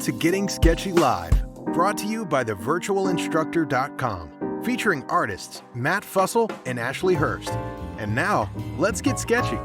to Getting Sketchy Live, brought to you by thevirtualinstructor.com, featuring artists Matt Fussell and Ashley Hurst. And now, let's get sketchy.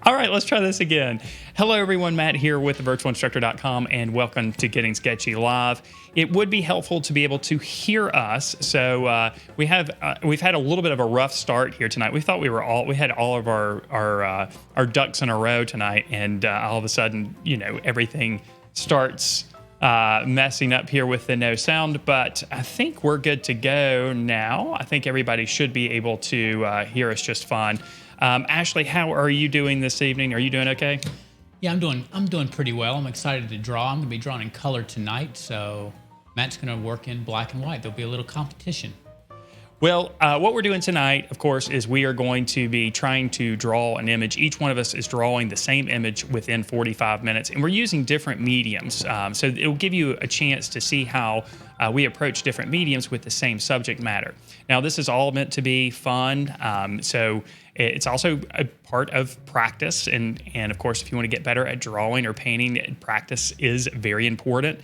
All right, let's try this again. Hello, everyone. Matt here with thevirtualinstructor.com, and welcome to Getting Sketchy Live. It would be helpful to be able to hear us. So we've had a little bit of a rough start here tonight. We thought we had all of our ducks in a row tonight, and all of a sudden, everything starts messing up here with the no sound. But I think we're good to go now. I think everybody should be able to hear us just fine. Ashley, how are you doing this evening? Are you doing okay? Yeah, I'm doing pretty well. I'm excited to draw. I'm going to be drawing in color tonight, so Matt's going to work in black and white. There'll be a little competition. Well, what we're doing tonight, of course, is we are going to be trying to draw an image. Each one of us is drawing the same image within 45 minutes, and we're using different mediums. So it'll give you a chance to see how we approach different mediums with the same subject matter. Now, this is all meant to be fun, so it's also a part of practice. And of course, if you want to get better at drawing or painting, practice is very important.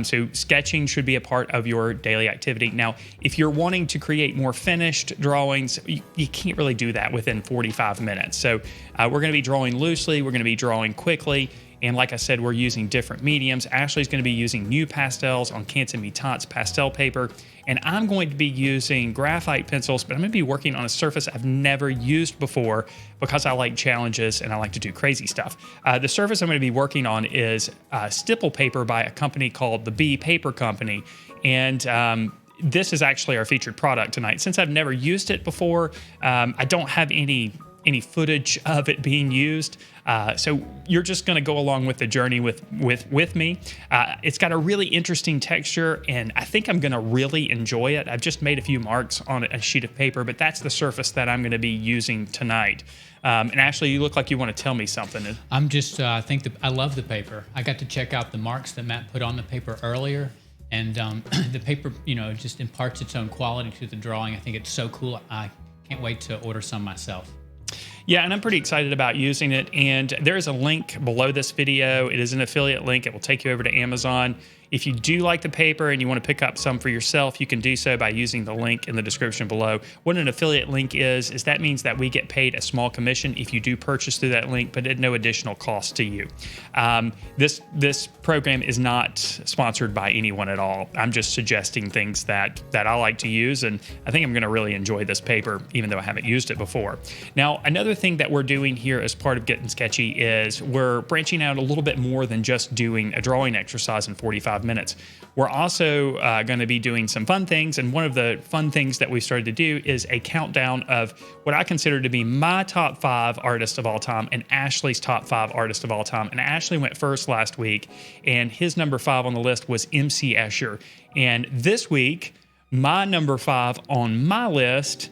So sketching should be a part of your daily activity. Now, if you're wanting to create more finished drawings, you can't really do that within 45 minutes. So we're going to be drawing loosely. We're going to be drawing quickly. And like I said, we're using different mediums. Ashley's going to be using NuPastels on Canson Mi-Tientes pastel paper. And I'm going to be using graphite pencils, but I'm going to be working on a surface I've never used before because I like challenges and I like to do crazy stuff. The surface I'm going to be working on is stipple paper by a company called the B Paper Company. And this is actually our featured product tonight. Since I've never used it before, I don't have any footage of it being used. So you're just going to go along with the journey with me. It's got a really interesting texture, and I think I'm going to really enjoy it. I've just made a few marks on a sheet of paper, but that's the surface that I'm going to be using tonight. And Ashley, you look like you want to tell me something. I'm just, I love the paper. I got to check out the marks that Matt put on the paper earlier, and the paper, just imparts its own quality to the drawing. I think it's so cool. I can't wait to order some myself. Yeah, and I'm pretty excited about using it. And there is a link below this video. It is an affiliate link. It will take you over to Amazon. If you do like the paper and you want to pick up some for yourself, you can do so by using the link in the description below. What an affiliate link is that means that we get paid a small commission if you do purchase through that link, but at no additional cost to you. This program is not sponsored by anyone at all. I'm just suggesting things that I like to use, and I think I'm going to really enjoy this paper, even though I haven't used it before. Now, another thing that we're doing here as part of Getting Sketchy is we're branching out a little bit more than just doing a drawing exercise in 45 minutes. We're also going to be doing some fun things, and one of the fun things that we've started to do is a countdown of what I consider to be my top 5 artists of all time and Ashley's top 5 artists of all time. And Ashley went first last week, and his number 5 on the list was MC Escher. And this week, my number 5 on my list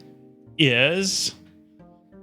is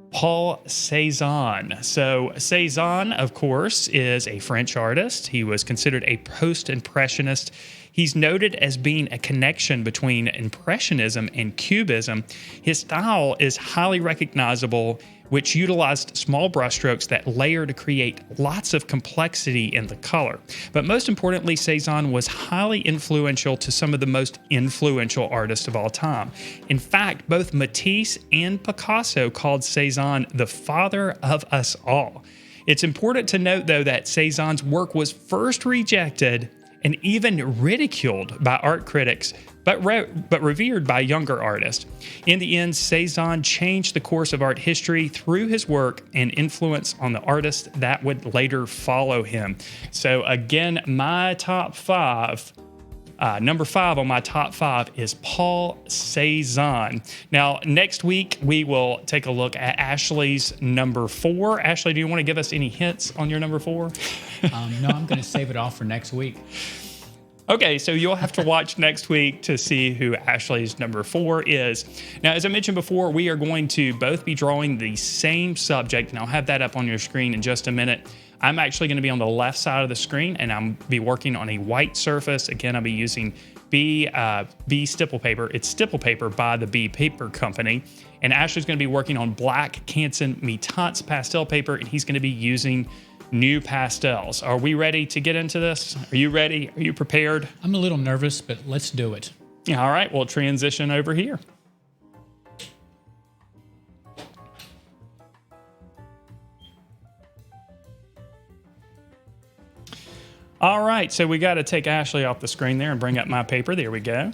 Paul Cézanne. So Cézanne, of course, is a French artist. He was considered a post-impressionist. He's noted as being a connection between Impressionism and Cubism. His style is highly recognizable, which utilized small brushstrokes that layer to create lots of complexity in the color. But most importantly, Cézanne was highly influential to some of the most influential artists of all time. In fact, both Matisse and Picasso called Cézanne the father of us all. It's important to note, though, that Cézanne's work was first rejected and even ridiculed by art critics, but revered by younger artists. In the end, Cézanne changed the course of art history through his work and influence on the artists that would later follow him. So again, my top five, number 5 on my top 5 is Paul Cézanne. Now, next week, we will take a look at Ashley's number 4. Ashley, do you want to give us any hints on your number 4? No, I'm going to save it all for next week. Okay, so you'll have to watch next week to see who Ashley's number 4 is. Now, as I mentioned before, we are going to both be drawing the same subject, and I'll have that up on your screen in just a minute. I'm actually going to be on the left side of the screen, and I'll be working on a white surface. Again, I'll be using B stipple paper. It's stipple paper by the B Paper Company. And Ashley's going to be working on black Canson Mi-Tientes pastel paper, and he's going to be using NuPastels. Are we ready to get into this? Are you ready? Are you prepared? I'm a little nervous, but let's do it. All right, we'll transition over here. All right, so we got to take Ashley off the screen there and bring up my paper. There we go.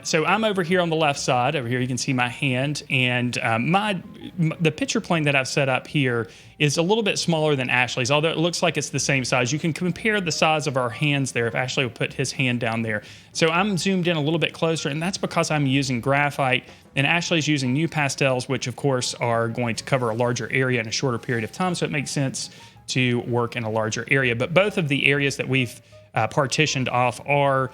So I'm over here on the left side. Over here you can see my hand, and the picture plane that I've set up here is a little bit smaller than Ashley's, although it looks like it's the same size. You can compare the size of our hands there if Ashley would put his hand down there. So I'm zoomed in a little bit closer, and that's because I'm using graphite, and Ashley's using NuPastels, which of course are going to cover a larger area in a shorter period of time, so it makes sense to work in a larger area. But both of the areas that we've partitioned off are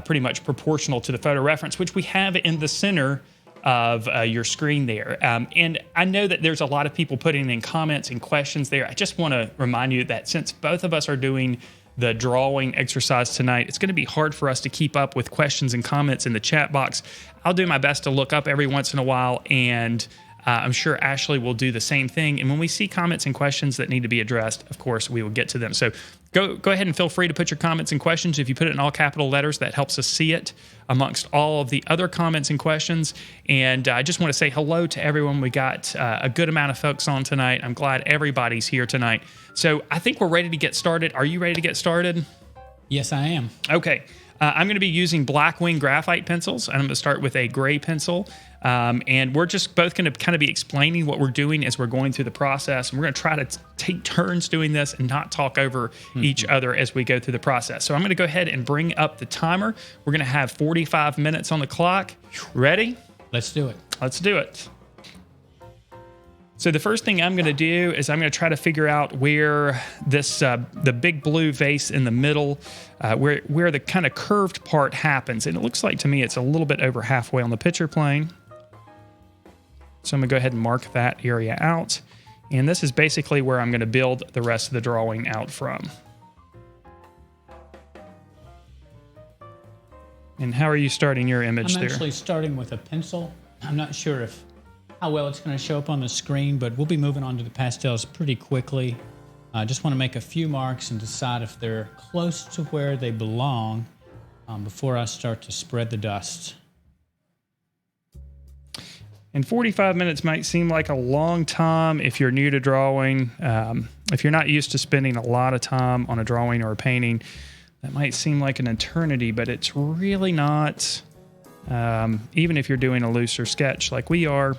pretty much proportional to the photo reference, which we have in the center of your screen there. And I know that there's a lot of people putting in comments and questions there. I just want to remind you that since both of us are doing the drawing exercise tonight, it's going to be hard for us to keep up with questions and comments in the chat box. I'll do my best to look up every once in a while, and I'm sure Ashley will do the same thing. And when we see comments and questions that need to be addressed, of course, we will get to them. So go ahead and feel free to put your comments and questions. If you put it in all capital letters, that helps us see it amongst all of the other comments and questions. And I just want to say hello to everyone. We got a good amount of folks on tonight. I'm glad everybody's here tonight. So I think we're ready to get started. Are you ready to get started? Yes, I am. Okay. I'm going to be using Blackwing graphite pencils, and I'm going to start with a gray pencil. And we're just both going to kind of be explaining what we're doing as we're going through the process. And we're going to try to take turns doing this and not talk over each other as we go through the process. So I'm going to go ahead and bring up the timer. We're going to have 45 minutes on the clock. Ready? Let's do it. Let's do it. So the first thing I'm going to do is I'm going to try to figure out where this the big blue vase in the middle, where the kind of curved part happens. And it looks like to me it's a little bit over halfway on the picture plane. So I'm going to go ahead and mark that area out. And this is basically where I'm going to build the rest of the drawing out from. And how are you starting your image there? I'm actually starting with a pencil. I'm not sure how well it's going to show up on the screen, but we'll be moving on to the pastels pretty quickly. I just want to make a few marks and decide if they're close to where they belong before I start to spread the dust. And 45 minutes might seem like a long time if you're new to drawing. If you're not used to spending a lot of time on a drawing or a painting, that might seem like an eternity, but it's really not. Even if you're doing a looser sketch like we are,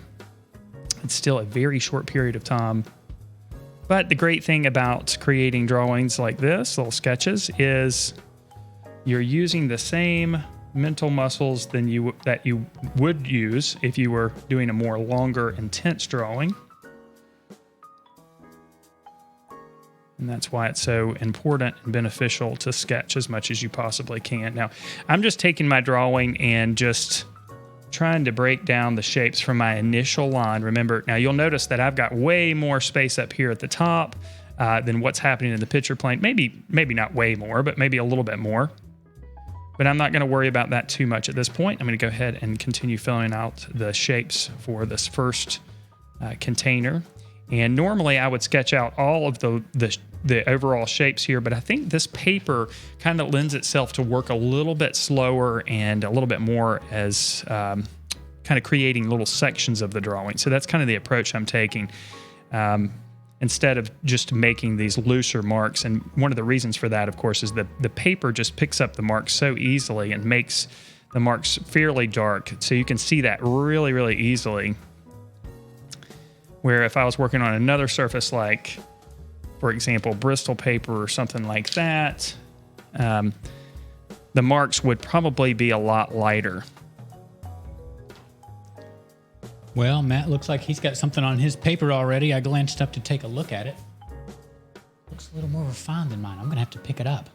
it's still a very short period of time. But the great thing about creating drawings like this, little sketches, is you're using the same mental muscles that you would use if you were doing a more longer, intense drawing. And that's why it's so important and beneficial to sketch as much as you possibly can. Now, I'm just taking my drawing and just trying to break down the shapes from my initial line. Remember, now you'll notice that I've got way more space up here at the top than what's happening in the picture plane. Maybe not way more, but maybe a little bit more. But I'm not going to worry about that too much at this point. I'm going to go ahead and continue filling out the shapes for this first container. And normally I would sketch out all of the overall shapes here, but I think this paper kind of lends itself to work a little bit slower and a little bit more as kind of creating little sections of the drawing. So that's kind of the approach I'm taking. Instead of just making these looser marks. And one of the reasons for that, of course, is that the paper just picks up the marks so easily and makes the marks fairly dark. So you can see that really, really easily. Where if I was working on another surface like, for example, Bristol paper or something like that, the marks would probably be a lot lighter. Well, Matt looks like he's got something on his paper already. I glanced up to take a look at it. Looks a little more refined than mine. I'm going to have to pick it up.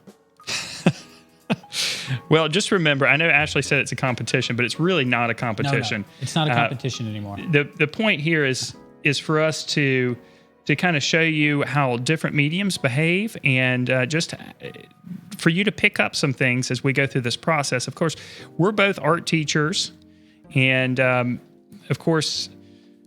Well, just remember, I know Ashley said it's a competition, but it's really not a competition. No, it's not a competition anymore. The point here is for us to kind of show you how different mediums behave and just for you to pick up some things as we go through this process. Of course, we're both art teachers, and of course,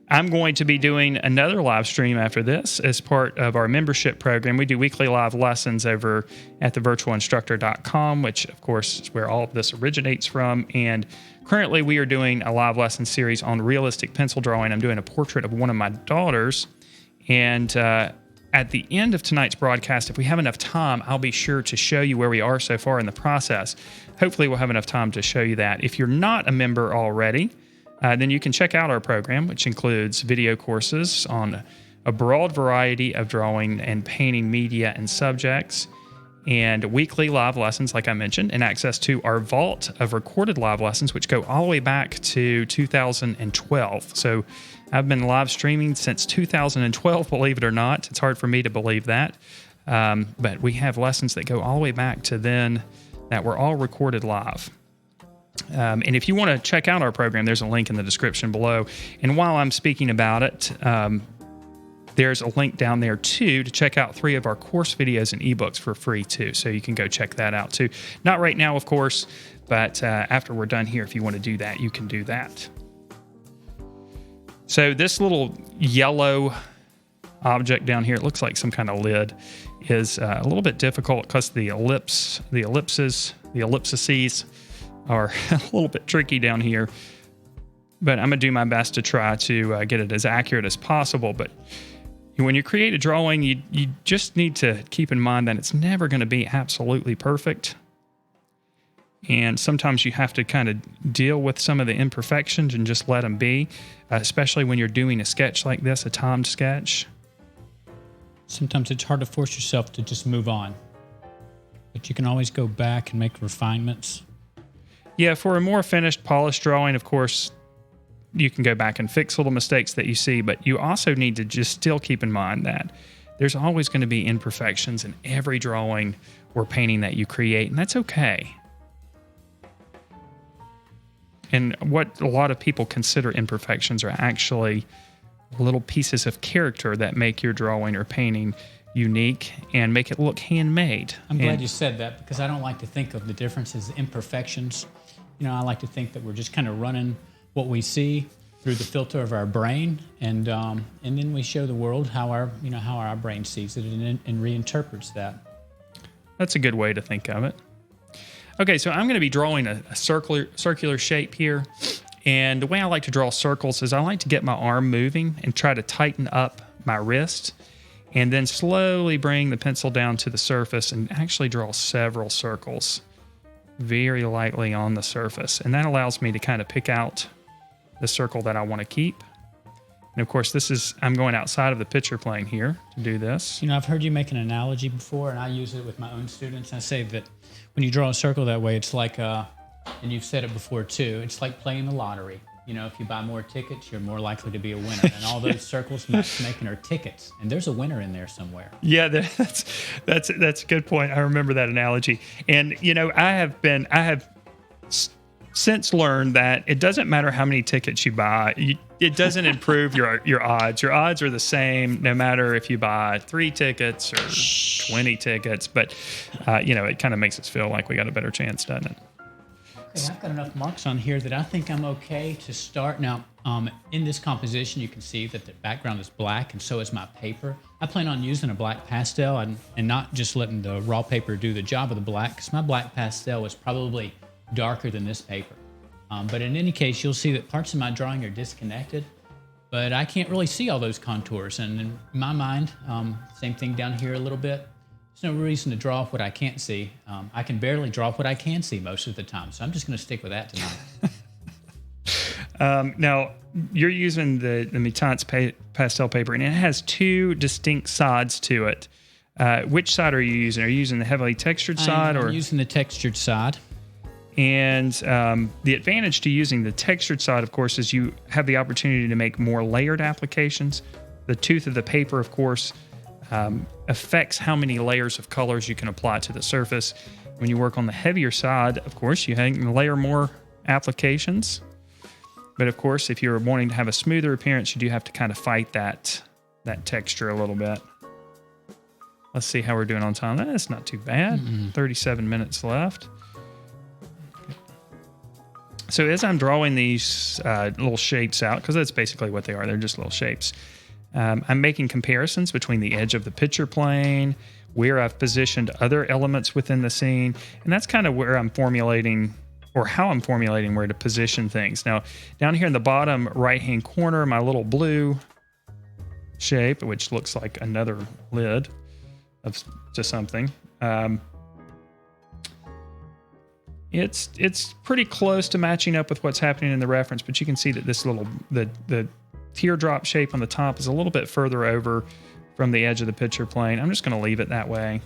I'm going to be doing another live stream after this as part of our membership program. We do weekly live lessons over at thevirtualinstructor.com, which, of course, is where all of this originates from. And currently, we are doing a live lesson series on realistic pencil drawing. I'm doing a portrait of one of my daughters. And at the end of tonight's broadcast, if we have enough time, I'll be sure to show you where we are so far in the process. Hopefully, we'll have enough time to show you that. If you're not a member already, then you can check out our program, which includes video courses on a broad variety of drawing and painting media and subjects, and weekly live lessons, like I mentioned, and access to our vault of recorded live lessons, which go all the way back to 2012. So I've been live streaming since 2012, believe it or not. It's hard for me to believe that. But we have lessons that go all the way back to then that were all recorded live. And if you want to check out our program, there's a link in the description below. And while I'm speaking about it, there's a link down there too to check out 3 of our course videos and ebooks for free too. So you can go check that out too. Not right now, of course, but after we're done here, if you want to do that, you can do that. So this little yellow object down here, it looks like some kind of lid, is a little bit difficult because the ellipses are a little bit tricky down here, but I'm gonna do my best to try to get it as accurate as possible. But when you create a drawing, you just need to keep in mind that it's never gonna be absolutely perfect. And sometimes you have to kind of deal with some of the imperfections and just let them be, especially when you're doing a sketch like this, a timed sketch. Sometimes it's hard to force yourself to just move on, but you can always go back and make refinements. Yeah, for a more finished, polished drawing, of course, you can go back and fix little mistakes that you see, but you also need to just still keep in mind that there's always going to be imperfections in every drawing or painting that you create, and that's okay. And what a lot of people consider imperfections are actually little pieces of character that make your drawing or painting unique and make it look handmade. I'm glad you said that, because I don't like to think of the differences as imperfections. You know, I like to think that we're just kind of running what we see through the filter of our brain, and then we show the world how our brain sees it and reinterprets that. That's a good way to think of it. Okay, so I'm going to be drawing a circular shape here, and the way I like to draw circles is I like to get my arm moving and try to tighten up my wrist, and then slowly bring the pencil down to the surface and actually draw several circles very lightly on the surface. And that allows me to kind of pick out the circle that I want to keep. And of course, I'm going outside of the picture plane here to do this. You know, I've heard you make an analogy before, and I use it with my own students. I say that when you draw a circle that way, it's like, and you've said it before too, it's like playing the lottery. You know, if you buy more tickets, you're more likely to be a winner. And all those circles Matt's making are tickets, and there's a winner in there somewhere. Yeah, that's a good point. I remember that analogy. And you know, I have since learned that it doesn't matter how many tickets you buy. It doesn't improve your odds. Your odds are the same no matter if you buy 3 tickets or 20 tickets. But you know, it kind of makes us feel like we got a better chance, doesn't it? Okay, I've got enough marks on here that I think I'm okay to start. Now, in this composition, you can see that the background is black, and so is my paper. I plan on using a black pastel and not just letting the raw paper do the job of the black, because my black pastel is probably darker than this paper. But in any case, you'll see that parts of my drawing are disconnected, but I can't really see all those contours. And in my mind, same thing down here a little bit. There's no reason to draw what I can't see. I can barely draw what I can see most of the time, so I'm just going to stick with that tonight. Now, you're using the Mi-Tientes pastel paper, and it has two distinct sides to it. Which side are you using? Are you using the heavily textured side? I'm using the textured side. And the advantage to using the textured side, of course, is you have the opportunity to make more layered applications. The tooth of the paper, of course, affects how many layers of colors you can apply to the surface. When you work on the heavier side, of course, you can layer more applications. But of course, if you're wanting to have a smoother appearance, you do have to kind of fight that texture a little bit. Let's see how we're doing on time. That's not too bad. 37 minutes left. So as I'm drawing these little shapes out, because that's basically what they are, they're just little shapes, I'm making comparisons between the edge of the picture plane, where I've positioned other elements within the scene, and that's kind of where I'm formulating, or how I'm formulating where to position things. Now, down here in the bottom right-hand corner, my little blue shape, which looks like another lid to something, it's pretty close to matching up with what's happening in the reference, but you can see that this little, the teardrop shape on the top is a little bit further over from the edge of the picture plane. I'm just going to leave it that way.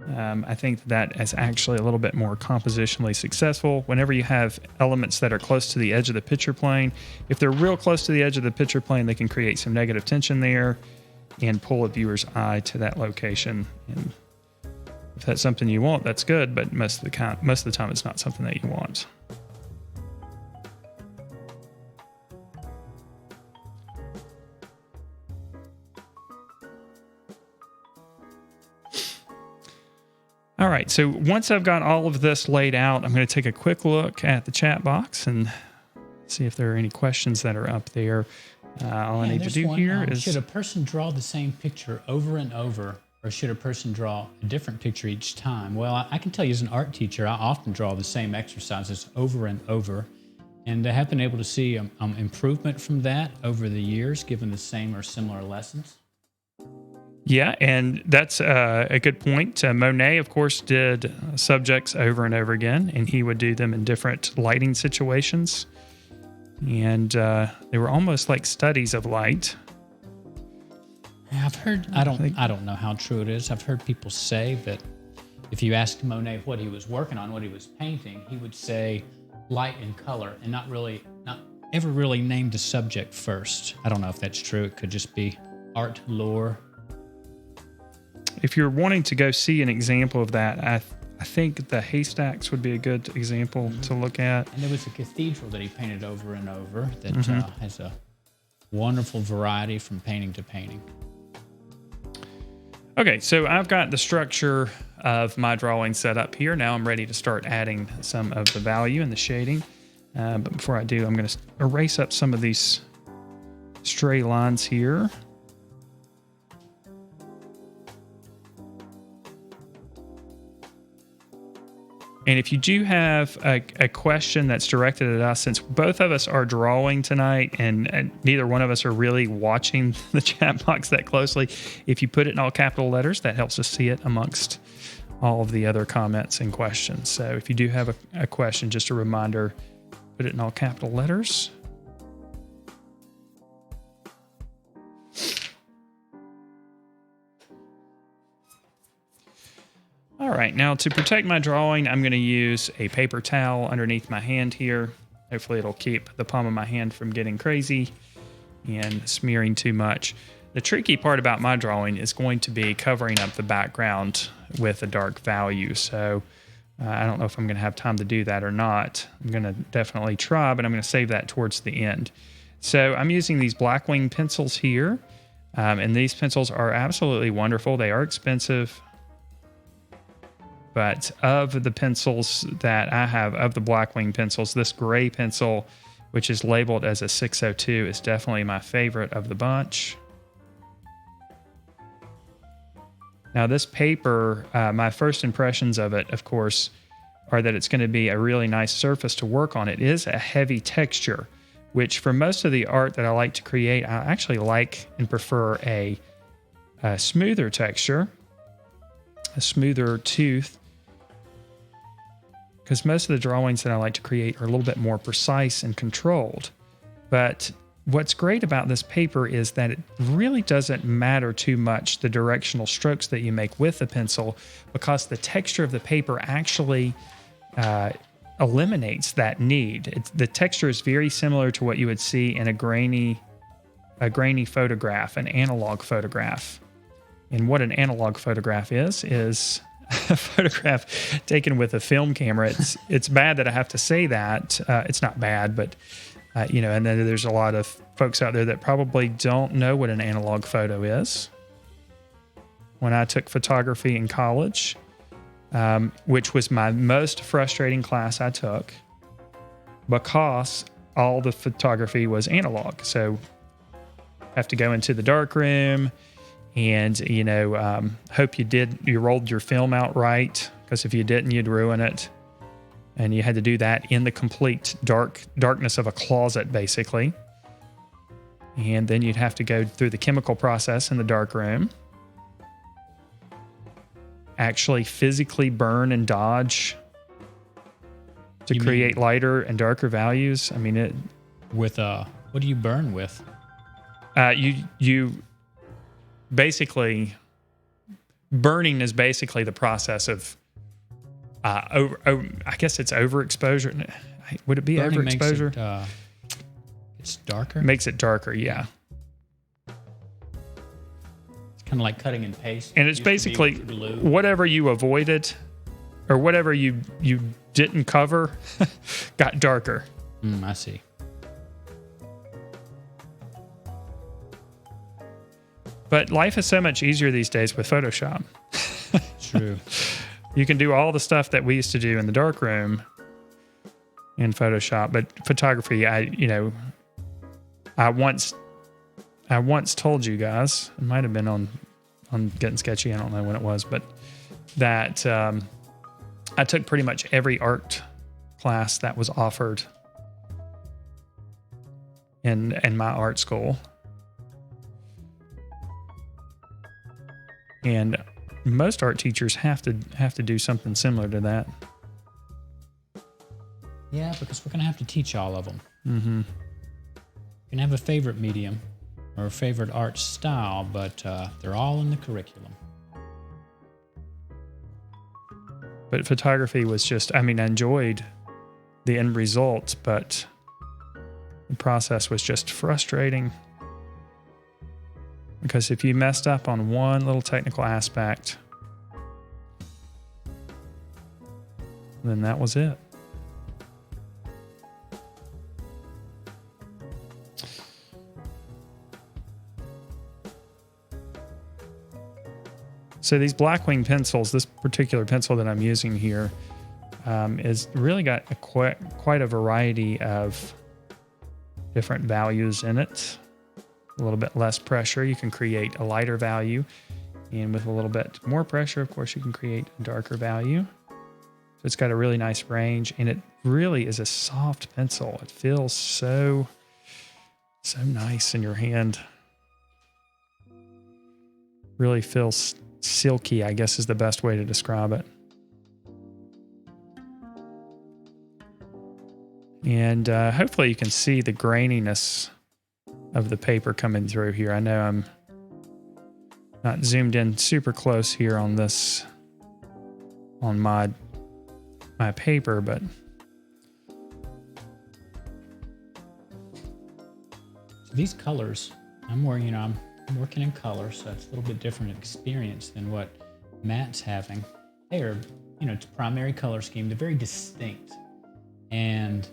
I think that is actually a little bit more compositionally successful. Whenever you have elements that are close to the edge of the picture plane, if they're real close to the edge of the picture plane, they can create some negative tension there and pull a viewer's eye to that location. And if that's something you want, that's good, but most of the time it's not something that you want. All right, so once I've got all of this laid out, I'm going to take a quick look at the chat box and see if there are any questions that are up there. All I need to do here is... should a person draw the same picture over and over, or should a person draw a different picture each time? Well, I can tell you as an art teacher, I often draw the same exercises over and over, and I have been able to see improvement from that over the years, given the same or similar lessons. Yeah, and that's a good point. Monet, of course, did subjects over and over again, and he would do them in different lighting situations. And they were almost like studies of light. I've heard, I don't know how true it is. I've heard people say that if you asked Monet what he was working on, what he was painting, he would say light and color, and not ever really name the subject first. I don't know if that's true. It could just be art lore. If you're wanting to go see an example of that, I think the haystacks would be a good example to look at. And there was a cathedral that he painted over and over that has a wonderful variety from painting to painting. Okay, so I've got the structure of my drawing set up here. Now I'm ready to start adding some of the value and the shading. But before I do, I'm going to erase up some of these stray lines here. And if you do have a question that's directed at us, since both of us are drawing tonight and neither one of us are really watching the chat box that closely, if you put it in all capital letters, that helps us see it amongst all of the other comments and questions. So if you do have a question, just a reminder, put it in all capital letters. All right, now to protect my drawing, I'm going to use a paper towel underneath my hand here. Hopefully it'll keep the palm of my hand from getting crazy and smearing too much. The tricky part about my drawing is going to be covering up the background with a dark value. So I don't know if I'm going to have time to do that or not. I'm going to definitely try, but I'm going to save that towards the end. So I'm using these Blackwing pencils here, and these pencils are absolutely wonderful. They are expensive. But of the pencils that I have, of the Blackwing pencils, this gray pencil, which is labeled as a 602, is definitely my favorite of the bunch. Now this paper, my first impressions of it, of course, are that it's going to be a really nice surface to work on. It is a heavy texture, which for most of the art that I like to create, I actually like and prefer a smoother texture, a smoother tooth, because most of the drawings that I like to create are a little bit more precise and controlled. But what's great about this paper is that it really doesn't matter too much the directional strokes that you make with the pencil, because the texture of the paper actually eliminates that need. The texture is very similar to what you would see in a grainy photograph, an analog photograph. And what an analog photograph is a photograph taken with a film camera. It's bad that I have to say that. It's not bad, but and then there's a lot of folks out there that probably don't know what an analog photo is. When I took photography in college, which was my most frustrating class I took, because all the photography was analog. So I have to go into the dark room and, hope you rolled your film out right, because if you didn't, you'd ruin it. And you had to do that in the complete darkness of a closet, basically. And then you'd have to go through the chemical process in the dark room, actually physically burn and dodge to create lighter and darker values. I mean, what do you burn with? You basically, burning is basically the process of I guess it's overexposure. Would it be Burning overexposure? It's darker? Makes it darker, yeah. It's kind of like cutting and paste. And it's basically whatever you avoided or whatever you didn't cover got darker. I see. But life is so much easier these days with Photoshop. True. You can do all the stuff that we used to do in the darkroom in Photoshop, but photography, I once told you guys, it might have been on Gettin Sketchy, I don't know when it was, but that I took pretty much every art class that was offered in my art school. And most art teachers have to do something similar to that. Yeah, because we're going to have to teach all of them. Mm-hmm. You can have a favorite medium or a favorite art style, but they're all in the curriculum. But photography was just, I enjoyed the end result, but the process was just frustrating. Because if you messed up on one little technical aspect, then that was it. So these Blackwing pencils, this particular pencil that I'm using here, is really got quite a variety of different values in it. A little bit less pressure, you can create a lighter value. And with a little bit more pressure, of course, you can create a darker value. So it's got a really nice range, and it really is a soft pencil. It feels so nice in your hand. Really feels silky, I guess is the best way to describe it. And hopefully you can see the graininess of the paper coming through here. I know I'm not zoomed in super close here on this, on my paper, but these colors, I'm working in color, so it's a little bit different experience than what Matt's having. They are, it's a primary color scheme. They're very distinct. And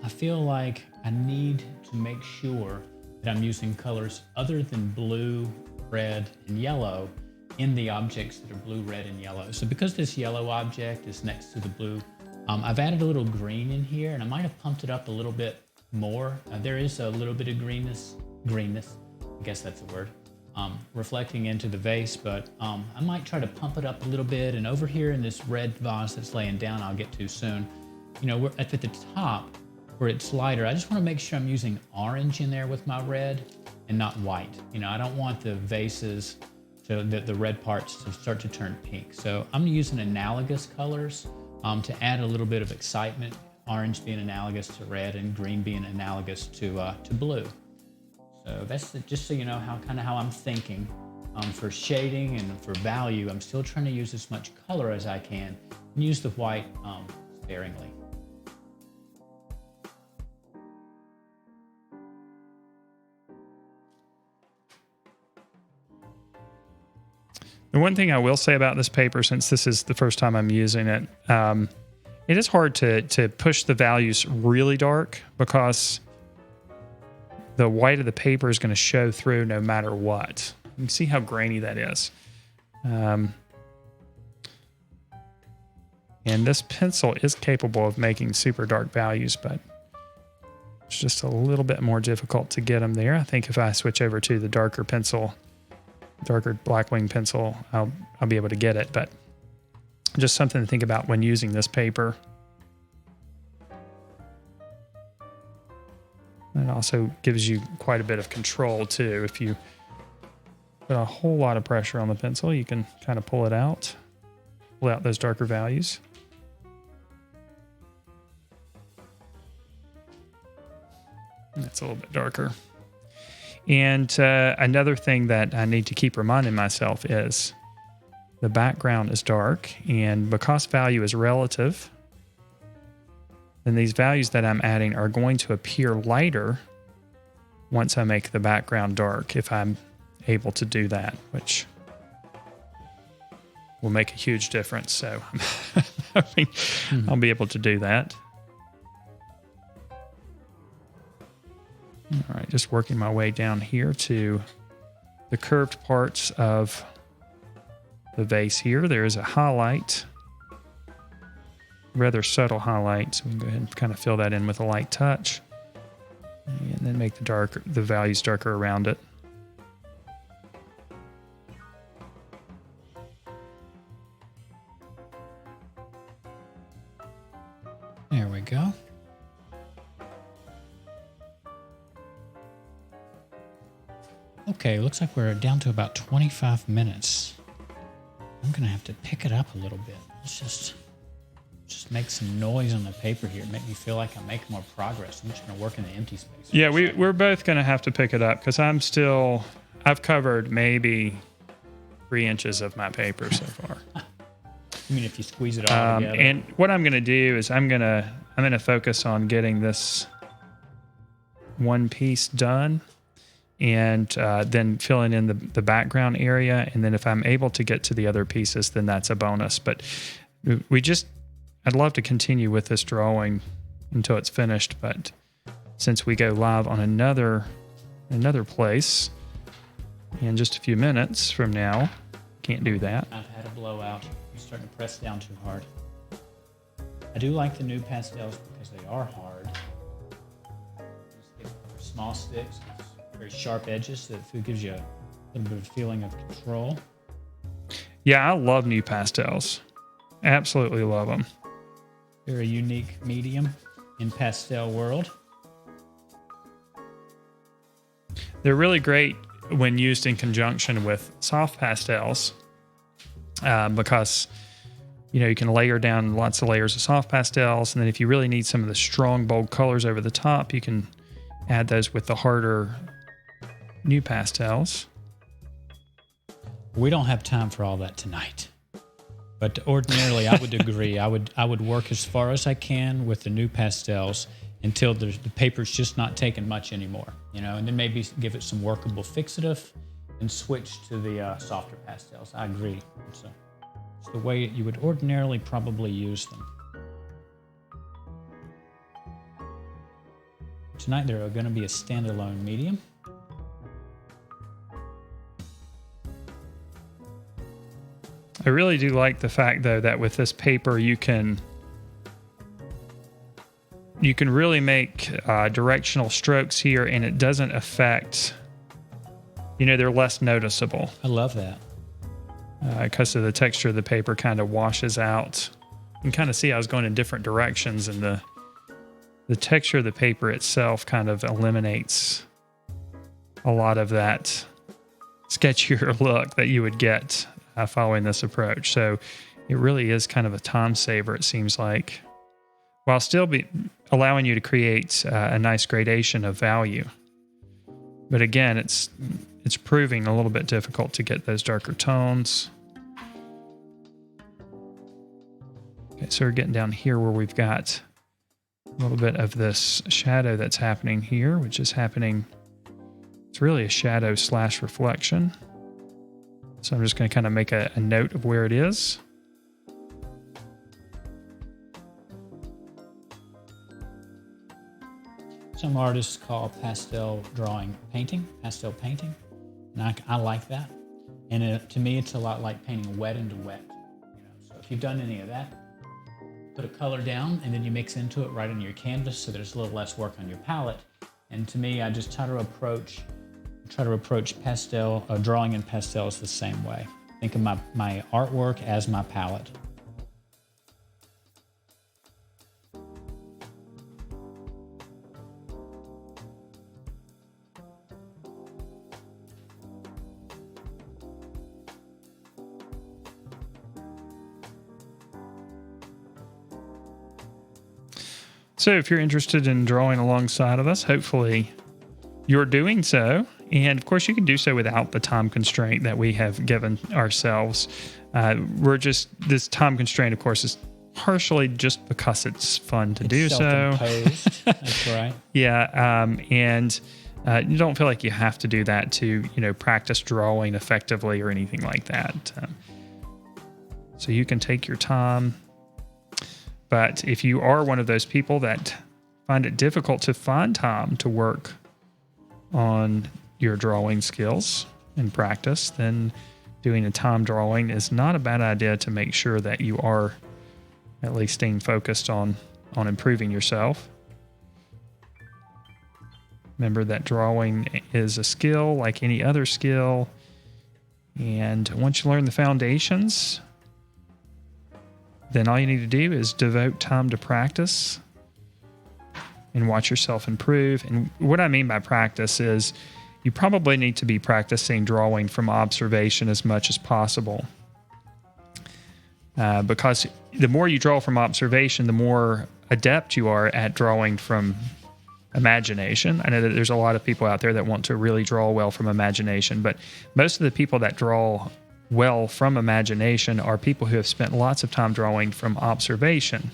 I feel like I need to make sure that I'm using colors other than blue, red, and yellow in the objects that are blue, red, and yellow. So because this yellow object is next to the blue, I've added a little green in here, and I might have pumped it up a little bit more. There is a little bit of greenness, I guess that's a word, reflecting into the vase, but I might try to pump it up a little bit. And over here in this red vase that's laying down, I'll get to soon, you know, we're at the top where it's lighter. I just want to make sure I'm using orange in there with my red and not white. You know, I don't want the vases to, the red parts to start to turn pink. So I'm using analogous colors to add a little bit of excitement, orange being analogous to red and green being analogous to blue. So that's just so you know how I'm thinking. For shading and for value, I'm still trying to use as much color as I can and use the white sparingly. The one thing I will say about this paper, since this is the first time I'm using it, it is hard to push the values really dark because the white of the paper is going to show through no matter what. You can see how grainy that is. And this pencil is capable of making super dark values, but it's just a little bit more difficult to get them there. I think if I switch over to the darker pencil, darker Blackwing pencil, I'll be able to get it, but just something to think about when using this paper. And it also gives you quite a bit of control too. If you put a whole lot of pressure on the pencil, you can kind of pull out those darker values. That's a little bit darker. And another thing that I need to keep reminding myself is the background is dark, and because value is relative, then these values that I'm adding are going to appear lighter once I make the background dark, if I'm able to do that, which will make a huge difference. So I mean, I'll be able to do that. All right, just working my way down here to the curved parts of the vase here. There is a highlight, rather subtle highlight. So we can go ahead and kind of fill that in with a light touch, and then make the values darker around it. There we go. Okay, looks like we're down to about 25 minutes. I'm gonna have to pick it up a little bit. Let's just make some noise on the paper here, make me feel like I'm making more progress. I'm just gonna work in the empty space. Yeah, we're both gonna have to pick it up because I've covered maybe 3 inches of my paper so far. I mean, if you squeeze it all together. And what I'm gonna do is I'm gonna focus on getting this one piece done, and then filling in the background area. And then if I'm able to get to the other pieces, then that's a bonus. But I'd love to continue with this drawing until it's finished. But since we go live on another place in just a few minutes from now, can't do that. I've had a blowout. I'm starting to press down too hard. I do like the NuPastels because they are hard. Just get small sticks, very sharp edges, so it gives you a little bit of feeling of control. Yeah, I love NuPastels. Absolutely love them. They're a unique medium in pastel world. They're really great when used in conjunction with soft pastels, because you can layer down lots of layers of soft pastels, and then if you really need some of the strong, bold colors over the top, you can add those with the harder NuPastels. We don't have time for all that tonight. But ordinarily, I would agree. I would work as far as I can with the NuPastels until the paper's just not taking much anymore, and then maybe give it some workable fixative and switch to the softer pastels. I agree. It's the way you would ordinarily probably use them. Tonight, they're going to be a standalone medium. I really do like the fact, though, that with this paper you can really make directional strokes here, and it doesn't affect, they're less noticeable. I love that. Because of the texture of the paper kind of washes out. You can kind of see I was going in different directions, and the texture of the paper itself kind of eliminates a lot of that sketchier look that you would get following this approach. So it really is kind of a time saver, it seems like, while still allowing you to create a nice gradation of value. But again, it's proving a little bit difficult to get those darker tones. Okay, so we're getting down here where we've got a little bit of this shadow that's happening here, which is happening. It's really a shadow / reflection. So I'm just going to kind of make a note of where it is. Some artists call pastel drawing painting, pastel painting, and I like that. And to me, it's a lot like painting wet into wet. So if you've done any of that, put a color down and then you mix into it right on your canvas, so there's a little less work on your palette. And to me, I just try to approach pastel, drawing in pastels the same way. Think of my artwork as my palette. So if you're interested in drawing alongside of us, hopefully you're doing so. And of course, you can do so without the time constraint that we have given ourselves. This time constraint, of course, is partially just because it's fun to do so. That's right. Yeah. And you don't feel like you have to do that to, practice drawing effectively or anything like that. So you can take your time. But if you are one of those people that find it difficult to find time to work on your drawing skills and practice, then doing a time drawing is not a bad idea to make sure that you are at least staying focused on improving yourself. Remember that drawing is a skill like any other skill. And once you learn the foundations, then all you need to do is devote time to practice and watch yourself improve. And what I mean by practice is you probably need to be practicing drawing from observation as much as possible. Because the more you draw from observation, the more adept you are at drawing from imagination. I know that there's a lot of people out there that want to really draw well from imagination, but most of the people that draw well from imagination are people who have spent lots of time drawing from observation.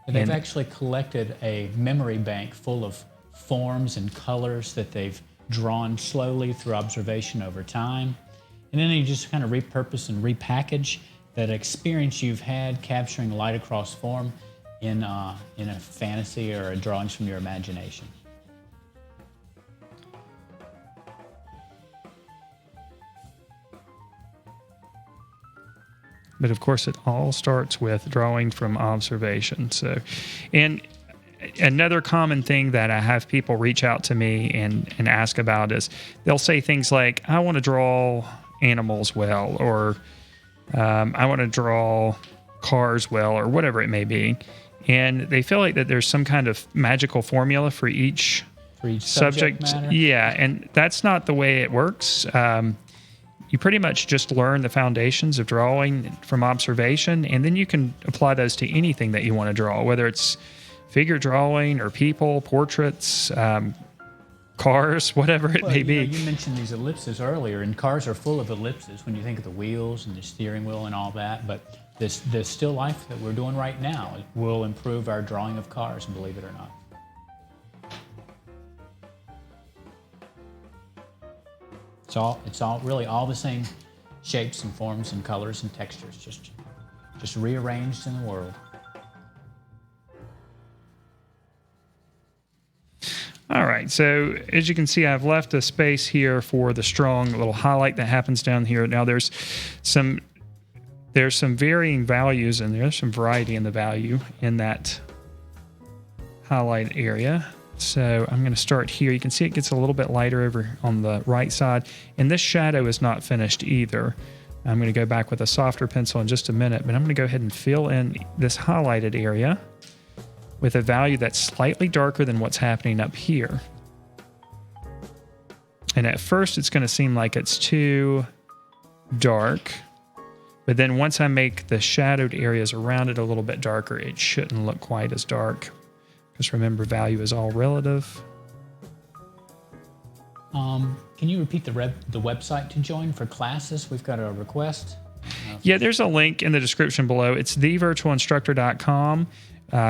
They've actually collected a memory bank full of forms and colors that they've drawn slowly through observation over time. And then you just kind of repurpose and repackage that experience you've had capturing light across form in a fantasy or a drawings from your imagination. But of course, it all starts with drawing from observation. So, and another common thing that I have people reach out to me and ask about is they'll say things like, I want to draw animals well, or I want to draw cars well, or whatever it may be. And they feel like that there's some kind of magical formula for each subject matter. Yeah, and that's not the way it works. You pretty much just learn the foundations of drawing from observation, and then you can apply those to anything that you want to draw, whether it's figure drawing or people, portraits, cars, whatever it may be. You mentioned these ellipses earlier, and cars are full of ellipses when you think of the wheels and the steering wheel and all that, but the still life that we're doing right now will improve our drawing of cars, believe it or not. It's all really all the same shapes and forms and colors and textures, just rearranged in the world. All right, so as you can see, I've left a space here for the strong little highlight that happens down here. Now there's some there's some varying values, and there's some variety in the value in that highlight area. So I'm going to start here. You can see it gets a little bit lighter over on the right side, and this shadow is not finished either. I'm going to go back with a softer pencil in just a minute, but I'm going to go ahead and fill in this highlighted area with a value that's slightly darker than what's happening up here. And at first it's going to seem like it's too dark, but then once I make the shadowed areas around it a little bit darker, it shouldn't look quite as dark. Just remember, value is all relative. Can you repeat the website to join for classes? We've got a request. Yeah, there's a link in the description below. It's thevirtualinstructor.com.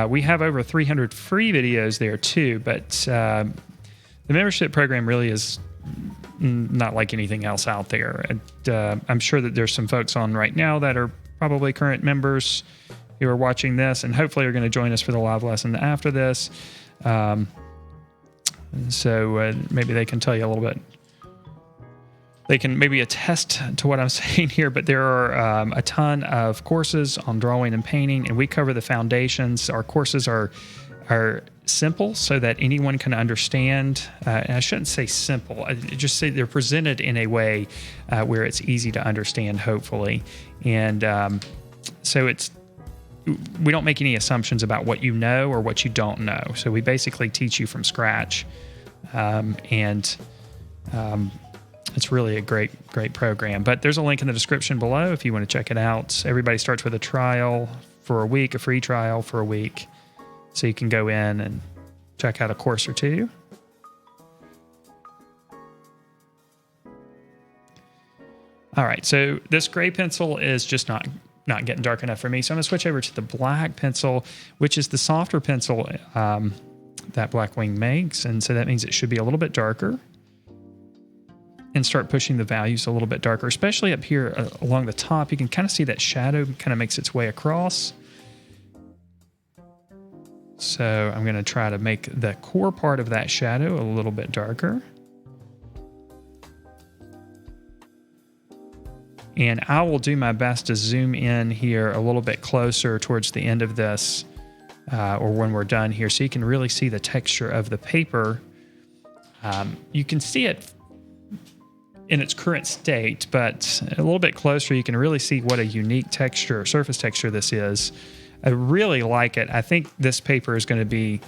We have over 300 free videos there too, but the membership program really is not like anything else out there. And, I'm sure that there's some folks on right now that are probably current members who are watching this, and hopefully are going to join us for the live lesson after this. So maybe they can tell you a little bit. They can maybe attest to what I'm saying here, but there are a ton of courses on drawing and painting, and we cover the foundations. Our courses are simple so that anyone can understand. And I shouldn't say simple. I just say they're presented in a way where it's easy to understand, hopefully. And so we don't make any assumptions about what you know or what you don't know. So we basically teach you from scratch. It's really a great program. But there's a link in the description below if you want to check it out. Everybody starts with a trial for a week, a free trial for a week. So you can go in and check out a course or two. All right, so this gray pencil is just not getting dark enough for me. So I'm gonna switch over to the black pencil, which is the softer pencil that Blackwing makes. And so that means it should be a little bit darker, and start pushing the values a little bit darker, especially up here along the top. You can kind of see that shadow kind of makes its way across. So I'm gonna try to make the core part of that shadow a little bit darker. And I will do my best to zoom in here a little bit closer towards the end of this, or when we're done here, so you can really see the texture of the paper. You can see it in its current state, but a little bit closer, you can really see what a unique texture, surface texture this is. I really like it. I think this paper is going to be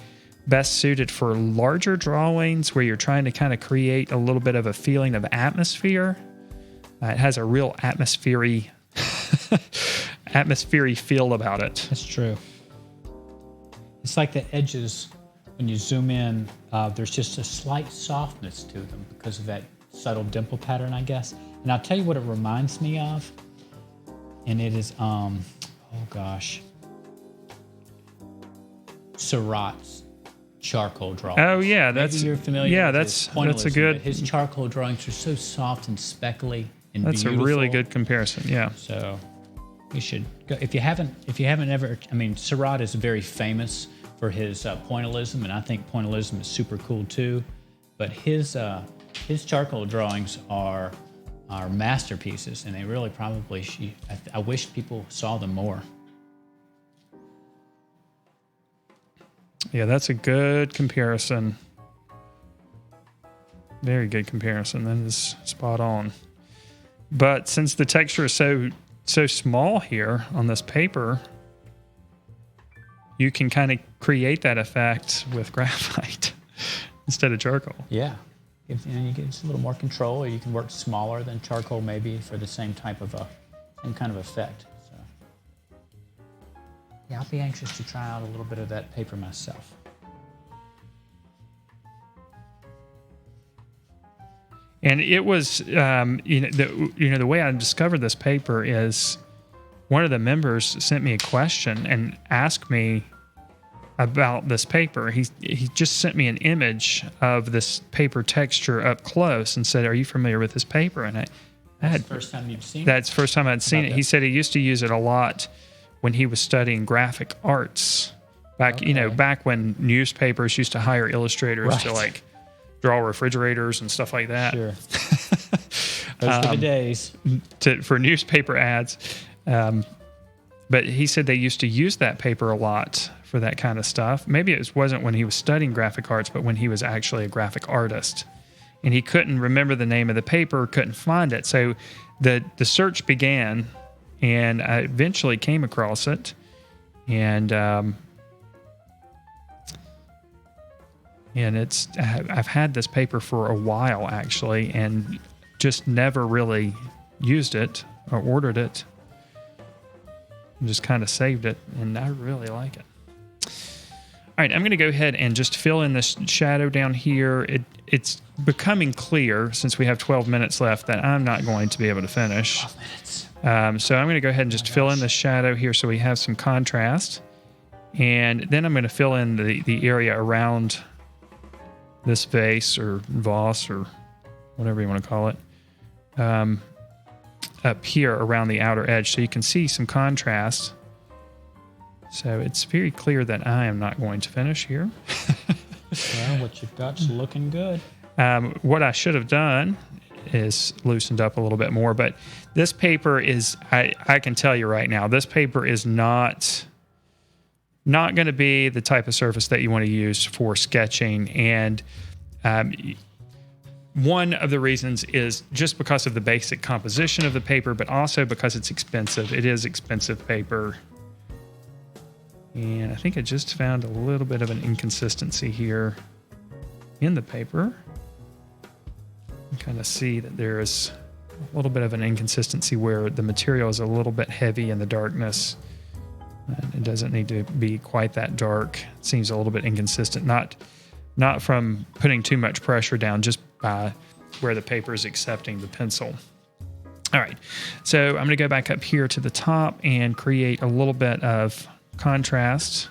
best suited for larger drawings where you're trying to kind of create a little bit of a feeling of atmosphere. It has a real atmospheric feel about it. That's true. It's like the edges, when you zoom in, there's just a slight softness to them because of that subtle dimple pattern, I guess. And I'll tell you what it reminds me of. And it is, oh gosh, Seurat's charcoal drawings. Oh yeah, Maybe you're familiar. Yeah, with that's his pointillism, a good. but his charcoal drawings are so soft and speckly and That's beautiful. a really good comparison. Yeah. So you should go if you haven't ever. I mean, Seurat is very famous for his pointillism, and I think pointillism is super cool too. But his charcoal drawings are masterpieces, and they really probably. I wish people saw them more. Yeah, that's a good comparison. Very good comparison. That is spot on. But since the texture is so small here on this paper, you can kind of create that effect with graphite instead of charcoal. Yeah, you get a little more control, or you can work smaller than charcoal maybe for the same kind of effect. So yeah, I'll be anxious to try out a little bit of that paper myself. And it was, the way I discovered this paper is one of the members sent me a question and asked me about this paper. He just sent me an image of this paper texture up close and said, "Are you familiar with this paper?" And That's the first time you've seen it? That's the first time I'd seen it. He said he used to use it a lot when he was studying graphic arts back, back when newspapers used to hire illustrators to draw refrigerators and stuff like that. Sure. Those were the days. For newspaper ads. But he said they used to use that paper a lot for that kind of stuff. Maybe it wasn't when he was studying graphic arts, but when he was actually a graphic artist. And he couldn't remember the name of the paper, couldn't find it. So the search began, and I eventually came across it. And I've had this paper for a while, actually, and just never really used it or ordered it. Just kind of saved it, and I really like it. All right, I'm going to go ahead and just fill in this shadow down here. It's becoming clear, since we have 12 minutes left, that I'm not going to be able to finish. 12 minutes. So I'm going to go ahead and just fill in the shadow here so we have some contrast. And then I'm going to fill in the area around this vase or vase or whatever you want to call it. Up here around the outer edge, so you can see some contrast. So it's very clear that I am not going to finish here. Well, what you've got's looking good. What I should have done is loosened up a little bit more, but this paper is, I can tell you right now, this paper is not going to be the type of surface that you want to use for sketching. And one of the reasons is just because of the basic composition of the paper, but also because it's expensive. It is expensive paper. And I think I just found a little bit of an inconsistency here in the paper. You kind of see that there is a little bit of an inconsistency where the material is a little bit heavy in the darkness. And it doesn't need to be quite that dark. It seems a little bit inconsistent. Not from putting too much pressure down, just by where the paper is accepting the pencil. All right, so I'm going to go back up here to the top and create a little bit of contrast.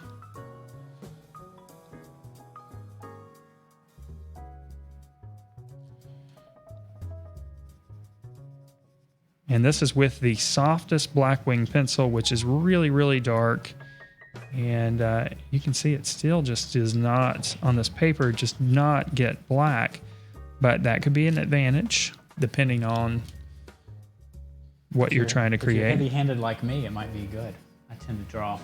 And this is with the softest Blackwing pencil, which is really, really dark. And you can see it still just does not, on this paper, just not get black. But that could be an advantage, depending on what you're trying to create. If you're heavy-handed like me, it might be good. I tend to draw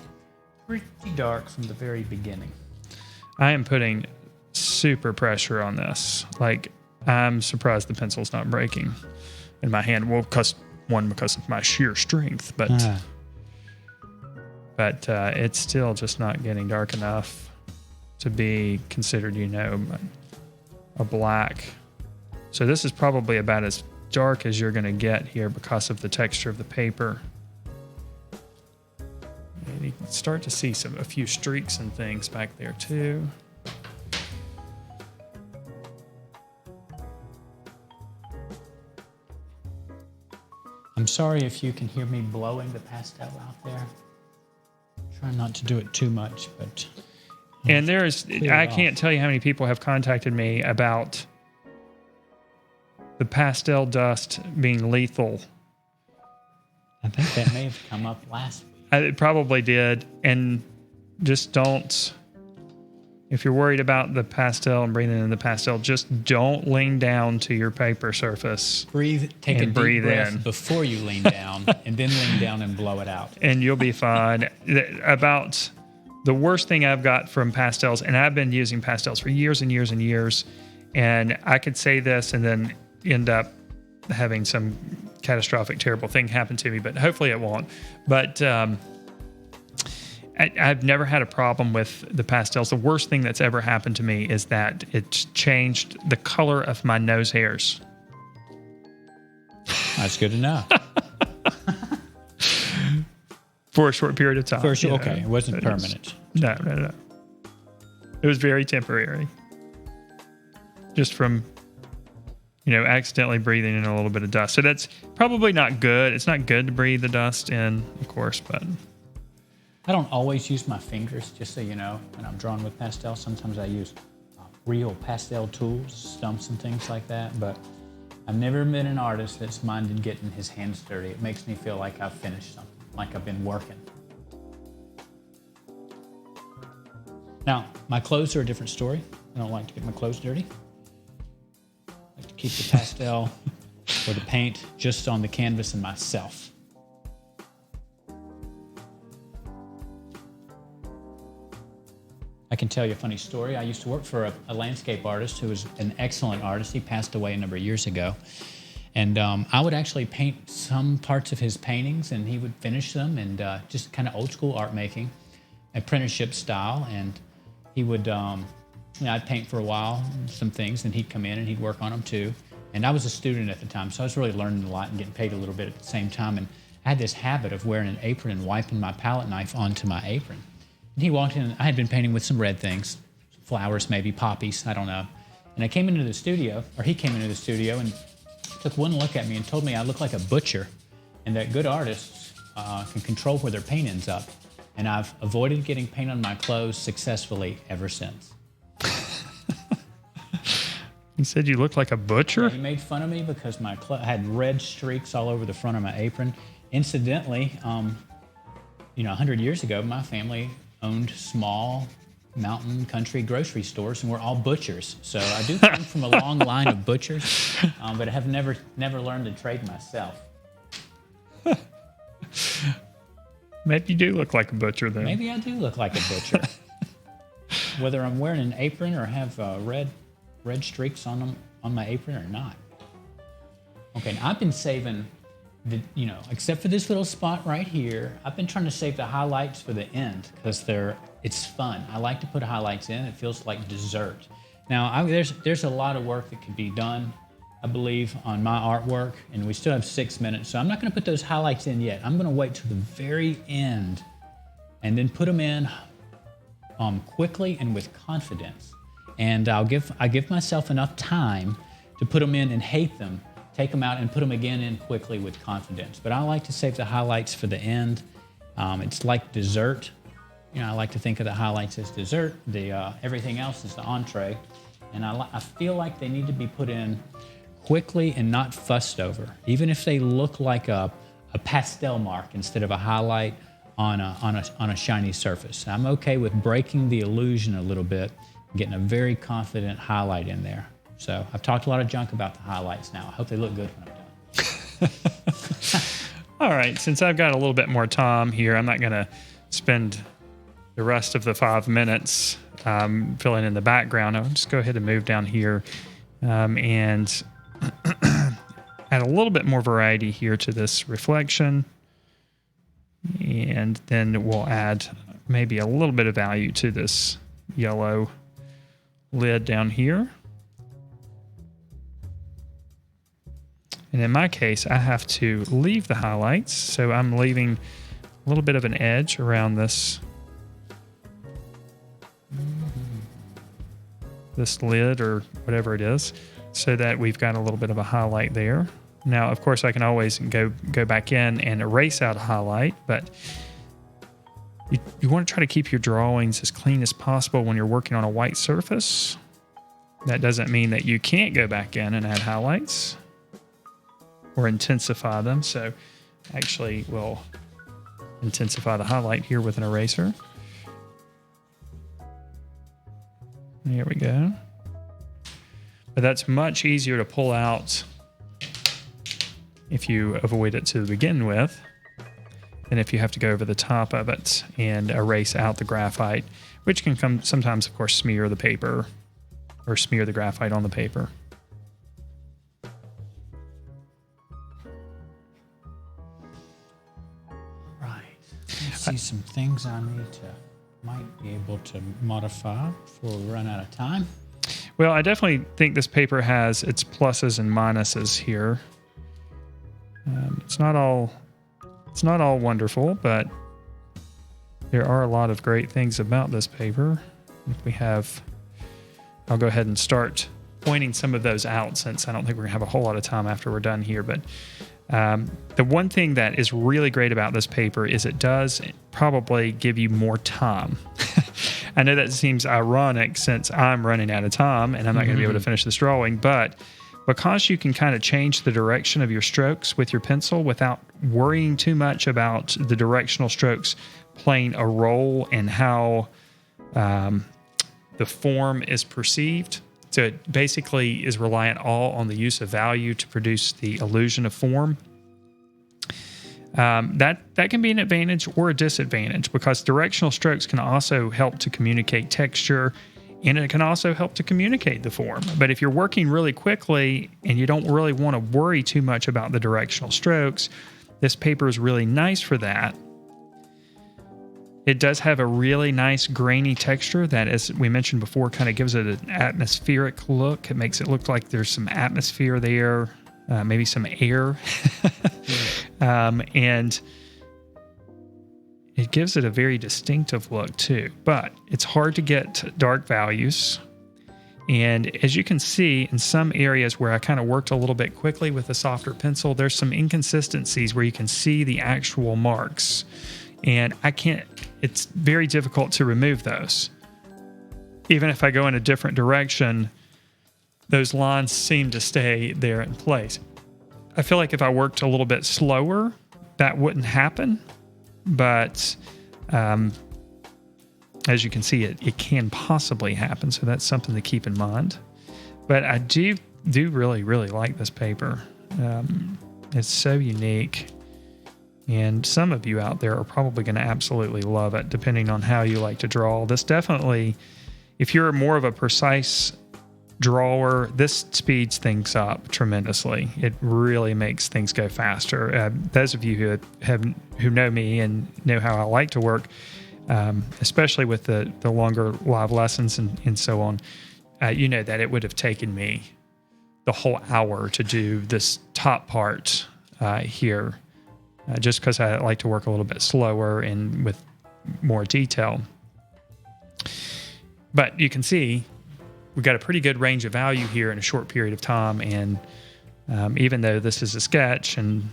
pretty dark from the very beginning. I am putting super pressure on this. Like, I'm surprised the pencil's not breaking in my hand. Well, because of my sheer strength, but it's still just not getting dark enough to be considered, a black. So this is probably about as dark as you're going to get here because of the texture of the paper. And you can start to see a few streaks and things back there too. I'm sorry if you can hear me blowing the pastel out there. Try not to do it too much, but... And I can't tell you how many people have contacted me about the pastel dust being lethal. I think that may have come up last week. It probably did. And just don't, if you're worried about the pastel and breathing in the pastel, just don't lean down to your paper surface. Take a deep breath in before you lean down, and then lean down and blow it out. And you'll be fine. About the worst thing I've got from pastels, and I've been using pastels for years and years and years, and I could say this and then end up having some catastrophic, terrible thing happen to me, but hopefully it won't. But I've never had a problem with the pastels. The worst thing that's ever happened to me is that it's changed the color of my nose hairs. That's good to know. For a short period of time. Okay, it wasn't permanent. No. It was very temporary. Just from, accidentally breathing in a little bit of dust. So that's probably not good. It's not good to breathe the dust in, of course, but... I don't always use my fingers, just so you know, when I'm drawing with pastel. Sometimes I use real pastel tools, stumps and things like that, but I've never been an artist that's minded getting his hands dirty. It makes me feel like I've finished something, like I've been working. Now, my clothes are a different story. I don't like to get my clothes dirty. I like to keep the pastel or the paint just on the canvas and myself. can tell you a funny story. I used to work for a landscape artist who was an excellent artist. He passed away a number of years ago. And I would actually paint some parts of his paintings, and he would finish them, and just kind of old school art making, apprenticeship style. And he would, I'd paint for a while, some things, and he'd come in and he'd work on them too. And I was a student at the time, so I was really learning a lot and getting paid a little bit at the same time. And I had this habit of wearing an apron and wiping my palette knife onto my apron. And he walked in, I had been painting with some red things, flowers maybe, poppies, I don't know. And I came into the studio, or he came into the studio and took one look at me and told me I look like a butcher, and that good artists can control where their paint ends up. And I've avoided getting paint on my clothes successfully ever since. He said you looked like a butcher? Yeah, he made fun of me because I had red streaks all over the front of my apron. Incidentally, 100 years ago, my family owned small mountain country grocery stores, and we're all butchers. So I do come from a long line of butchers, but I have never learned the trade myself. Maybe you do look like a butcher, then. Maybe I do look like a butcher. Whether I'm wearing an apron or have red streaks on my apron or not. Okay, now I've been saving except for this little spot right here, I've been trying to save the highlights for the end because it's fun. I like to put highlights in. It feels like dessert. Now, there's a lot of work that can be done, I believe, on my artwork, and we still have 6 minutes, so I'm not going to put those highlights in yet. I'm going to wait till the very end and then put them in quickly and with confidence. And I give myself enough time to put them in and hate them, take them out and put them again in quickly with confidence. But I like to save the highlights for the end. It's like dessert. I like to think of the highlights as dessert. Everything else is the entree. And I feel like they need to be put in quickly and not fussed over, even if they look like a pastel mark instead of a highlight on a shiny surface. I'm okay with breaking the illusion a little bit, getting a very confident highlight in there. So I've talked a lot of junk about the highlights now. I hope they look good when I'm done. All right, since I've got a little bit more time here, I'm not going to spend the rest of the 5 minutes filling in the background. I'll just go ahead and move down here and add a little bit more variety here to this reflection. And then we'll add maybe a little bit of value to this yellow lid down here. And in my case, I have to leave the highlights. So I'm leaving a little bit of an edge around this lid or whatever it is, so that we've got a little bit of a highlight there. Now, of course, I can always go back in and erase out a highlight, but you want to try to keep your drawings as clean as possible when you're working on a white surface. That doesn't mean that you can't go back in and add highlights or intensify them. So actually we'll intensify the highlight here with an eraser. There we go. But that's much easier to pull out if you avoid it to begin with than if you have to go over the top of it and erase out the graphite, which can sometimes, of course, smear the paper or smear the graphite on the paper. I see some things I might be able to modify before we run out of time. Well, I definitely think this paper has its pluses and minuses here. It's not all wonderful, but there are a lot of great things about this paper. I'll go ahead and start pointing some of those out, since I don't think we're gonna have a whole lot of time after we're done here. But the one thing that is really great about this paper is it does probably give you more time. I know that seems ironic since I'm running out of time and I'm not going to be able to finish this drawing, but because you can kind of change the direction of your strokes with your pencil without worrying too much about the directional strokes playing a role in how the form is perceived. So it basically is reliant all on the use of value to produce the illusion of form. That can be an advantage or a disadvantage, because directional strokes can also help to communicate texture, and it can also help to communicate the form. But if you're working really quickly and you don't really want to worry too much about the directional strokes, this paper is really nice for that. It does have a really nice grainy texture that, as we mentioned before, kind of gives it an atmospheric look. It makes it look like there's some atmosphere there, maybe some air. And it gives it a very distinctive look too. But it's hard to get dark values. And as you can see, in some areas where I kind of worked a little bit quickly with a softer pencil, there's some inconsistencies where you can see the actual marks. And it's very difficult to remove those. Even if I go in a different direction, those lines seem to stay there in place. I feel like if I worked a little bit slower, that wouldn't happen. But as you can see, it can possibly happen. So that's something to keep in mind. But I do really, really like this paper. It's so unique. And some of you out there are probably going to absolutely love it, depending on how you like to draw. This definitely, if you're more of a precise drawer, this speeds things up tremendously. It really makes things go faster. Those of you who know me and know how I like to work, especially with the longer live lessons and so on, you know that it would have taken me the whole hour to do this top part here. Just because I like to work a little bit slower and with more detail. But you can see we've got a pretty good range of value here in a short period of time. And even though this is a sketch and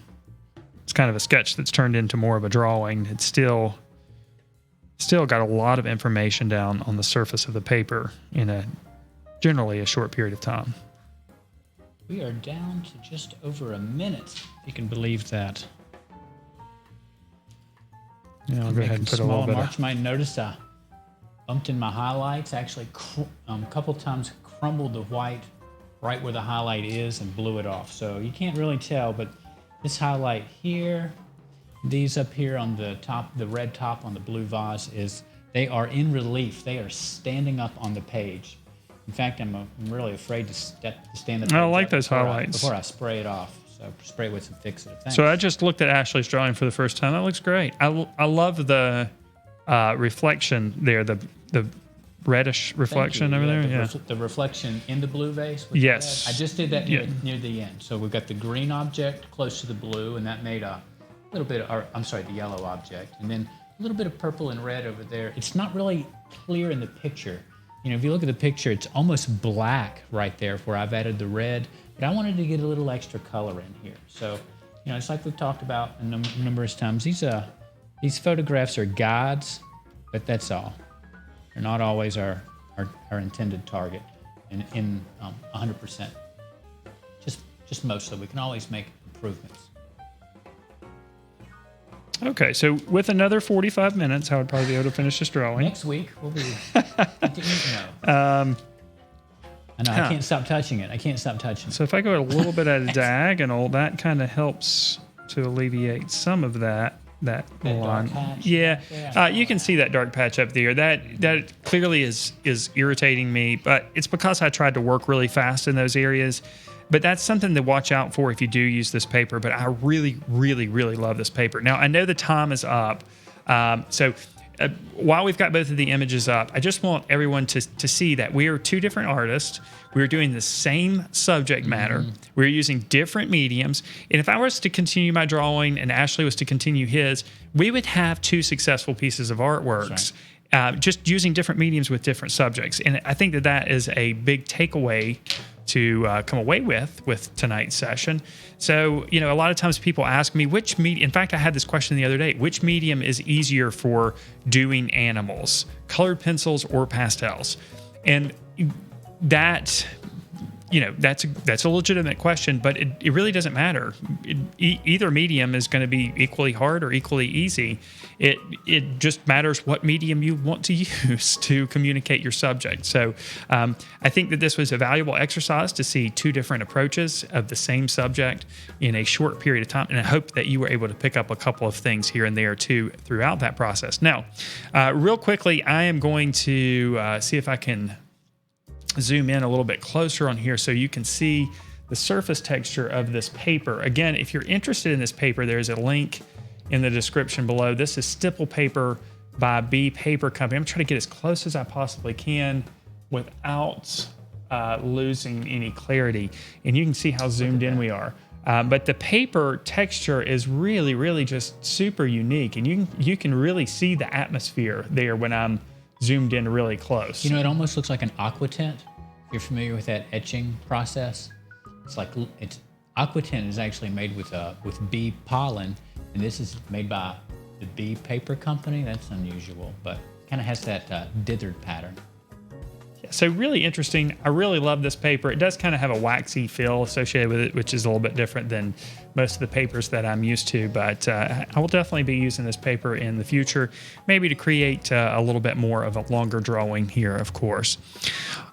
it's kind of a sketch that's turned into more of a drawing, it's still got a lot of information down on the surface of the paper in generally a short period of time. We are down to just over a minute, if you can believe that. Yeah, I'll go ahead and put a little bit March might notice I bumped in my highlights. Actually, a couple times crumbled the white right where the highlight is and blew it off. So you can't really tell, but this highlight here, these up here on the top, the red top on the blue vase, they are in relief. They are standing up on the page. In fact, I'm really afraid to stand up. I like those highlights. Before I spray it off. So spray it with some fix-it. So I just looked at Ashley's drawing for the first time. That looks great. I love the reflection there, the reddish reflection over there. Yeah. The reflection in the blue vase. Yes. I just did that near the end. So we've got the green object close to the blue, and that made a little bit the yellow object. And then a little bit of purple and red over there. It's not really clear in the picture. You know, if you look at the picture, it's almost black right there where I've added the red. But I wanted to get a little extra color in here. So, you know, it's like we've talked about a numerous times. These photographs are guides, but that's all. They're not always our intended target in 100%. Just mostly. We can always make improvements. Okay, so with another 45 minutes, I would probably be able to finish this drawing. Next week, we'll be continuing. I know, I can't stop touching it. So if I go a little bit at a diagonal, that kind of helps to alleviate some of that line. Yeah, you can see that dark patch up there. That clearly is irritating me, but it's because I tried to work really fast in those areas. But that's something to watch out for if you do use this paper. But I really, really, really love this paper. Now, I know the time is up. So while we've got both of the images up, I just want everyone to see that we are two different artists. We're doing the same subject matter. Mm-hmm. We're using different mediums. And if I was to continue my drawing and Ashley was to continue his, we would have two successful pieces of artworks. Right. Just using different mediums with different subjects. And I think that is a big takeaway to come away with tonight's session. So, you know, a lot of times people ask me which medium, in fact, I had this question the other day, which medium is easier for doing animals, colored pencils or pastels? And that that's a legitimate question, but it really doesn't matter. Either medium is going to be equally hard or equally easy. It just matters what medium you want to use to communicate your subject. So I think that this was a valuable exercise to see two different approaches of the same subject in a short period of time, and I hope that you were able to pick up a couple of things here and there too throughout that process. Now, real quickly, I am going to see if I can zoom in a little bit closer on here so you can see the surface texture of this paper. Again, if you're interested in this paper, there's a link in the description below. This is stipple paper by B Paper Company. I'm trying to get as close as I possibly can without losing any clarity. And you can see how zoomed in we are. But the paper texture is really, really just super unique. And you can really see the atmosphere there when I'm zoomed in really close. It almost looks like an aqua tint. If you're familiar with that etching process, aqua tint is actually made with bee pollen, and this is made by the B Paper Company. That's unusual, but kind of has that dithered pattern. So really interesting. I really love this paper. It does kind of have a waxy feel associated with it, which is a little bit different than most of the papers that I'm used to, but I will definitely be using this paper in the future, maybe to create a little bit more of a longer drawing here, of course.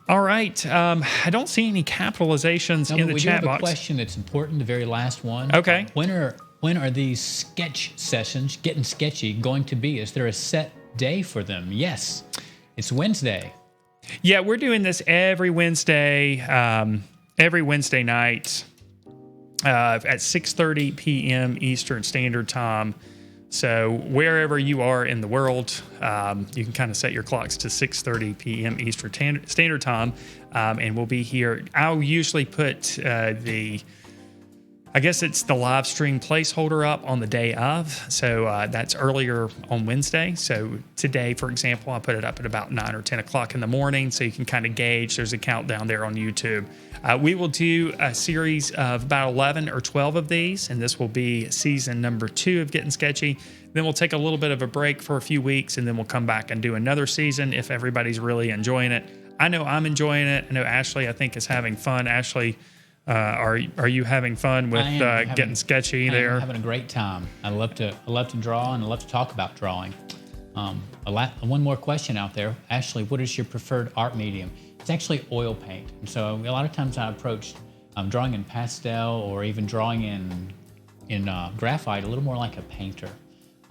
All right. I don't see any capitalizations in the chat box. We do have a question that's important, the very last one. Okay. When are these sketch sessions, Gettin Sketchy, going to be? Is there a set day for them? Yes, it's Wednesday. Yeah, we're doing this every Wednesday night at 6:30 p.m. Eastern Standard Time. So wherever you are in the world, you can kind of set your clocks to 6:30 p.m. Eastern Standard Time, and we'll be here. I'll usually put I guess it's the live stream placeholder up on the day of. So that's earlier on Wednesday. So today, for example, I put it up at about 9 or 10 o'clock in the morning. So you can kind of gauge. There's a countdown there on YouTube. We will do a series of about 11 or 12 of these. And this will be season number 2 of Gettin Sketchy. Then we'll take a little bit of a break for a few weeks. And then we'll come back and do another season if everybody's really enjoying it. I know I'm enjoying it. I know Ashley, I think, is having fun. Ashley, are you having fun with Gettin Sketchy there? I'm having a great time. I love to draw, and I love to talk about drawing. One more question out there. Ashley, what is your preferred art medium? It's actually oil paint. And so a lot of times I approach drawing in pastel or even drawing in graphite a little more like a painter,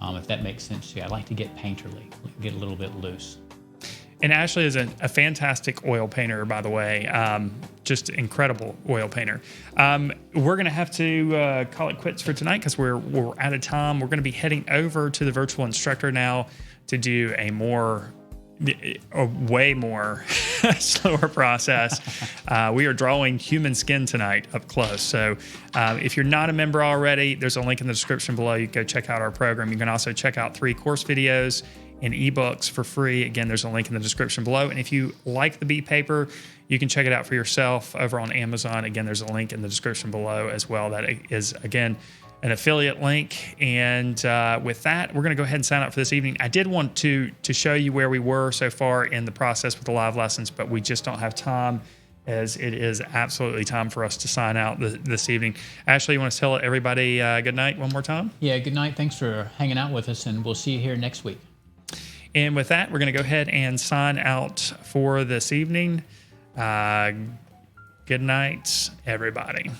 if that makes sense to you. I like to get painterly, get a little bit loose. And Ashley is a fantastic oil painter, by the way. Just incredible oil painter. We're going to have to call it quits for tonight because we're out of time. We're going to be heading over to the virtual instructor now to do a way more slower process. We are drawing human skin tonight up close. So if you're not a member already, there's a link in the description below. You can go check out our program. You can also check out 3 course videos and ebooks for free. Again, there's a link in the description below. And if you like the B paper, you can check it out for yourself over on Amazon. Again, there's a link in the description below as well. That is, again, an affiliate link. And with that, we're going to go ahead and sign up for this evening. I did want to show you where we were so far in the process with the live lessons, but we just don't have time, as it is absolutely time for us to sign out this evening. Ashley, you want to tell everybody good night one more time? Yeah, good night. Thanks for hanging out with us, and we'll see you here next week. And with that, we're going to go ahead and sign out for this evening. Good night, everybody.